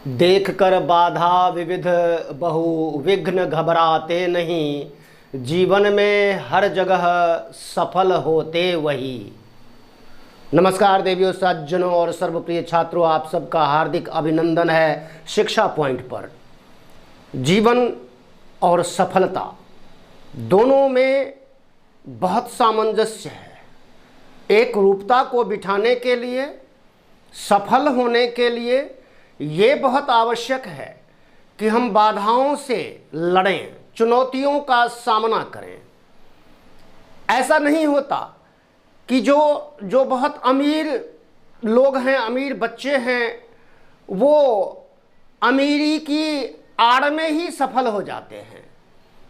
देख कर बाधा विविध बहु विघ्न घबराते नहीं, जीवन में हर जगह सफल होते वही। नमस्कार देवियों, सज्जनों और सर्वप्रिय छात्रों, आप सबका हार्दिक अभिनंदन है शिक्षा पॉइंट पर। जीवन और सफलता दोनों में बहुत सामंजस्य है। एक रूपता को बिठाने के लिए, सफल होने के लिए ये बहुत आवश्यक है कि हम बाधाओं से लड़ें, चुनौतियों का सामना करें। ऐसा नहीं होता कि जो बहुत अमीर लोग हैं, अमीर बच्चे हैं, वो अमीरी की आड़ में ही सफल हो जाते हैं,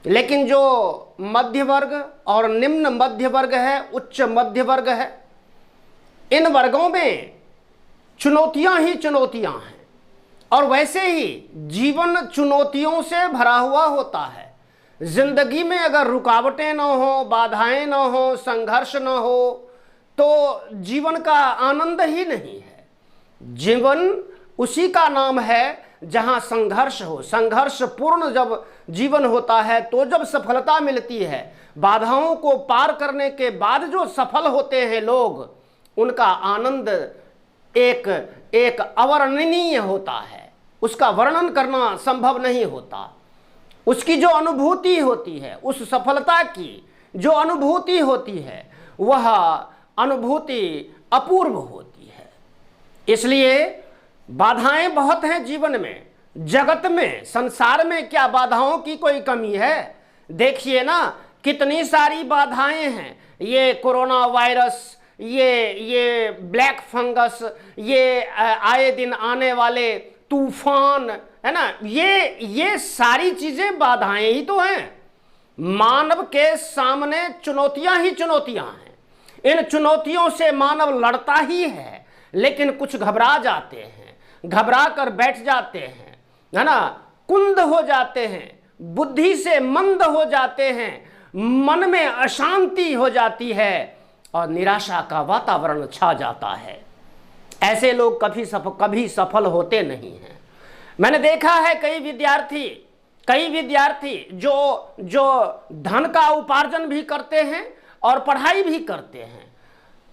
लेकिन जो मध्य वर्ग और निम्न मध्य वर्ग है, उच्च मध्य वर्ग है, इन वर्गों में चुनौतियां ही चुनौतियां हैं। और वैसे ही जीवन चुनौतियों से भरा हुआ होता है। जिंदगी में अगर रुकावटें न हो, बाधाएं न हो, संघर्ष न हो, तो जीवन का आनंद ही नहीं है। जीवन उसी का नाम है जहां संघर्ष हो। संघर्ष पूर्ण जब जीवन होता है तो जब सफलता मिलती है। बाधाओं को पार करने के बाद जो सफल होते हैं लोग, उनका आनंद एक अवर्णनीय होता है। उसका वर्णन करना संभव नहीं होता। उसकी जो अनुभूति होती है, उस सफलता की जो अनुभूति होती है, वह अनुभूति अपूर्व होती है। इसलिए बाधाएं बहुत हैं जीवन में, जगत में, संसार में। क्या बाधाओं की कोई कमी है? देखिए ना, कितनी सारी बाधाएं हैं। ये कोरोना वायरस, ये ब्लैक फंगस, ये आए दिन आने वाले तूफान, है ना, ये सारी चीजें बाधाएं ही तो हैं। मानव के सामने चुनौतियां ही चुनौतियां हैं। इन चुनौतियों से मानव लड़ता ही है, लेकिन कुछ घबरा जाते हैं, घबरा कर बैठ जाते हैं, है ना, कुंद हो जाते हैं, बुद्धि से मंद हो जाते हैं, मन में अशांति हो जाती है और निराशा का वातावरण छा जाता है। ऐसे लोग कभी सफल होते नहीं हैं। मैंने देखा है कई विद्यार्थी जो धन का उपार्जन भी करते हैं और पढ़ाई भी करते हैं।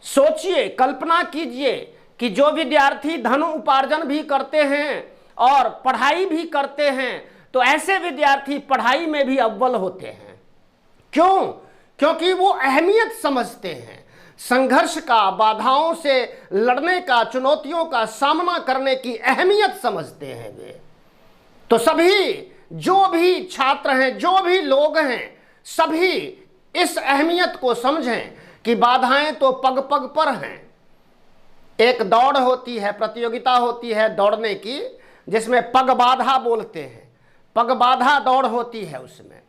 सोचिए, कल्पना कीजिए कि जो विद्यार्थी धन उपार्जन भी करते हैं और पढ़ाई भी करते हैं, तो ऐसे विद्यार्थी पढ़ाई में भी अव्वल होते हैं। क्यों? क्योंकि वो अहमियत समझते हैं संघर्ष का, बाधाओं से लड़ने का, चुनौतियों का सामना करने की अहमियत समझते हैं वे। तो सभी जो भी छात्र हैं, जो भी लोग हैं, सभी इस अहमियत को समझें कि बाधाएं तो पग पग पर हैं। एक दौड़ होती है, प्रतियोगिता होती है दौड़ने की, जिसमें पग बाधा बोलते हैं। पग बाधा दौड़ होती है उसमें।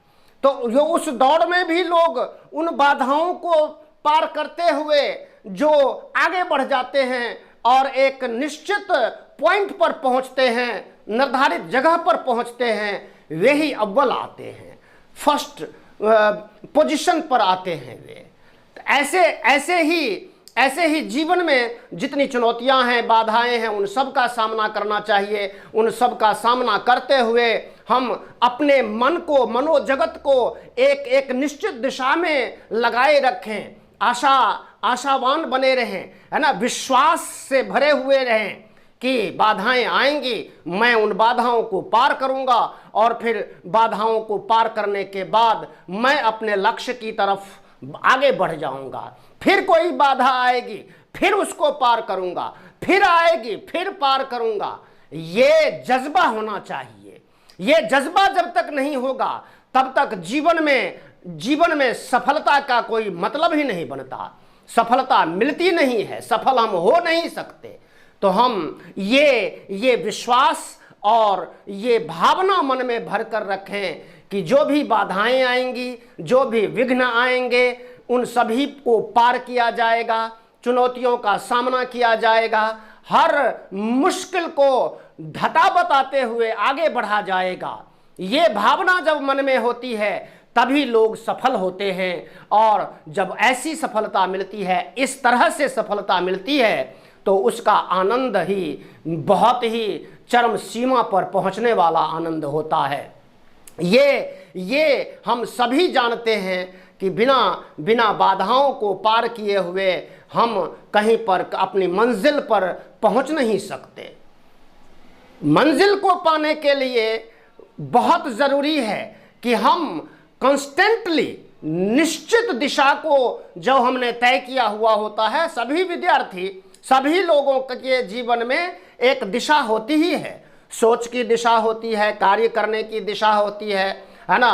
तो जो उस दौड़ में भी लोग उन बाधाओं को पार करते हुए जो आगे बढ़ जाते हैं और एक निश्चित पॉइंट पर पहुंचते हैं, निर्धारित जगह पर पहुंचते हैं, वे ही अव्वल आते हैं, फर्स्ट पोजीशन पर आते हैं वे। ऐसे ही जीवन में जितनी चुनौतियां हैं, बाधाएं हैं, उन सब का सामना करना चाहिए। उन सब का सामना करते हुए हम अपने मन को, मनोजगत को एक निश्चित दिशा में लगाए रखें। आशावान बने रहें, है ना, विश्वास से भरे हुए रहें कि बाधाएं आएंगी, मैं उन बाधाओं को पार करूंगा और फिर बाधाओं को पार करने के बाद मैं अपने लक्ष्य की तरफ आगे बढ़ जाऊंगा। फिर कोई बाधा आएगी, फिर उसको पार करूंगा, फिर आएगी, फिर पार करूंगा। ये जज्बा होना चाहिए। ये जज्बा जब तक नहीं होगा, तब तक जीवन में सफलता का कोई मतलब ही नहीं बनता। सफलता मिलती नहीं है, सफल हम हो नहीं सकते। तो हम ये विश्वास और ये भावना मन में भर कर रखें कि जो भी बाधाएं आएंगी, जो भी विघ्न आएंगे, उन सभी को पार किया जाएगा, चुनौतियों का सामना किया जाएगा, हर मुश्किल को ढटा बताते हुए आगे बढ़ा जाएगा। ये भावना जब मन में होती है, तभी लोग सफल होते हैं। और जब ऐसी सफलता मिलती है, इस तरह से सफलता मिलती है, तो उसका आनंद ही बहुत ही चरम सीमा पर पहुंचने वाला आनंद होता है। ये हम सभी जानते हैं कि बिना बिना बाधाओं को पार किए हुए हम कहीं पर अपनी मंजिल पर पहुंच नहीं सकते। मंजिल को पाने के लिए बहुत ज़रूरी है कि हम कंस्टेंटली निश्चित दिशा को जो हमने तय किया हुआ होता है, सभी विद्यार्थी सभी लोगों के जीवन में एक दिशा होती ही है, सोच की दिशा होती है, कार्य करने की दिशा होती है ना,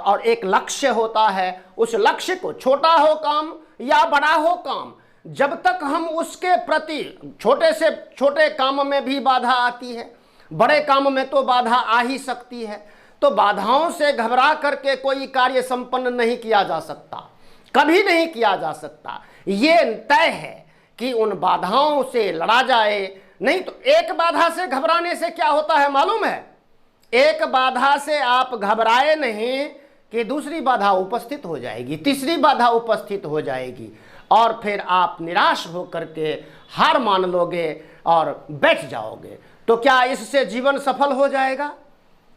और एक लक्ष्य होता है। उस लक्ष्य को छोटा हो काम या बड़ा हो काम, जब तक हम उसके प्रति छोटे से छोटे काम में भी बाधा आती है, बड़े काम में तो बाधा आ ही सकती है, तो बाधाओं से घबरा करके कोई कार्य संपन्न नहीं किया जा सकता, कभी नहीं किया जा सकता। ये तय है कि उन बाधाओं से लड़ा जाए। नहीं तो एक बाधा से घबराने से क्या होता है मालूम है? एक बाधा से आप घबराए नहीं कि दूसरी बाधा उपस्थित हो जाएगी, तीसरी बाधा उपस्थित हो जाएगी, और फिर आप निराश होकर के हार मान लोगे और बैठ जाओगे। तो क्या इससे जीवन सफल हो जाएगा?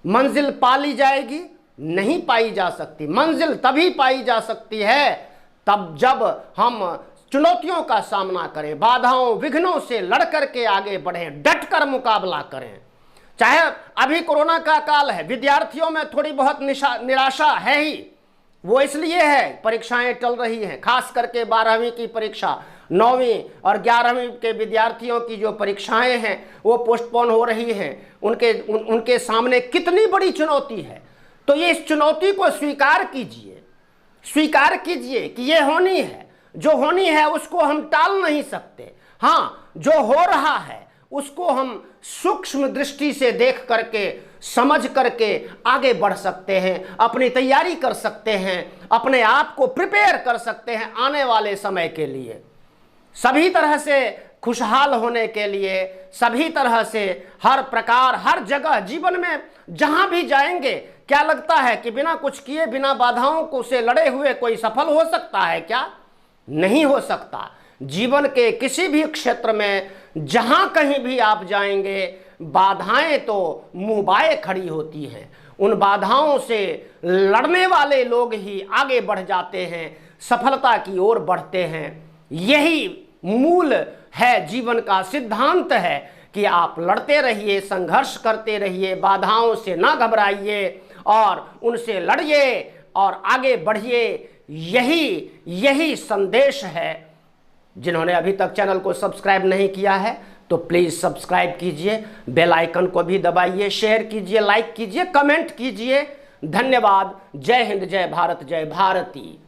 मंजिल पा ली जाएगी? नहीं पाई जा सकती। मंजिल तभी पाई जा सकती है तब जब हम चुनौतियों का सामना करें, बाधाओं विघ्नों से लड़ करके आगे बढ़ें, डट कर मुकाबला करें। चाहे अभी कोरोना का काल है, विद्यार्थियों में थोड़ी बहुत निराशा है ही, वो इसलिए है परीक्षाएं टल रही हैं, खास करके 12वीं की परीक्षा, 9वीं और 11वीं के विद्यार्थियों की जो परीक्षाएं हैं वो पोस्टपोन हो रही हैं। उनके सामने कितनी बड़ी चुनौती है। तो ये इस चुनौती को स्वीकार कीजिए कि ये होनी है, जो होनी है उसको हम टाल नहीं सकते। हाँ, जो हो रहा है उसको हम सूक्ष्म दृष्टि से देख करके, समझ करके आगे बढ़ सकते हैं, अपनी तैयारी कर सकते हैं, अपने आप को प्रिपेयर कर सकते हैं आने वाले समय के लिए, सभी तरह से खुशहाल होने के लिए, सभी तरह से हर प्रकार हर जगह जीवन में जहां भी जाएंगे। क्या लगता है कि बिना कुछ किए, बिना बाधाओं को से लड़े हुए कोई सफल हो सकता है क्या? नहीं हो सकता। जीवन के किसी भी क्षेत्र में जहां कहीं भी आप जाएंगे, बाधाएं तो मुंह बाए खड़ी होती हैं। उन बाधाओं से लड़ने वाले लोग ही आगे बढ़ जाते हैं, सफलता की ओर बढ़ते हैं। यही मूल है, जीवन का सिद्धांत है कि आप लड़ते रहिए, संघर्ष करते रहिए, बाधाओं से ना घबराइए और उनसे लड़िए और आगे बढ़िए। यही संदेश है। जिन्होंने अभी तक चैनल को सब्सक्राइब नहीं किया है तो प्लीज़ सब्सक्राइब कीजिए, बेल आइकन को भी दबाइए, शेयर कीजिए, लाइक कीजिए, कमेंट कीजिए। धन्यवाद। जय हिंद, जय भारत, जय भारती।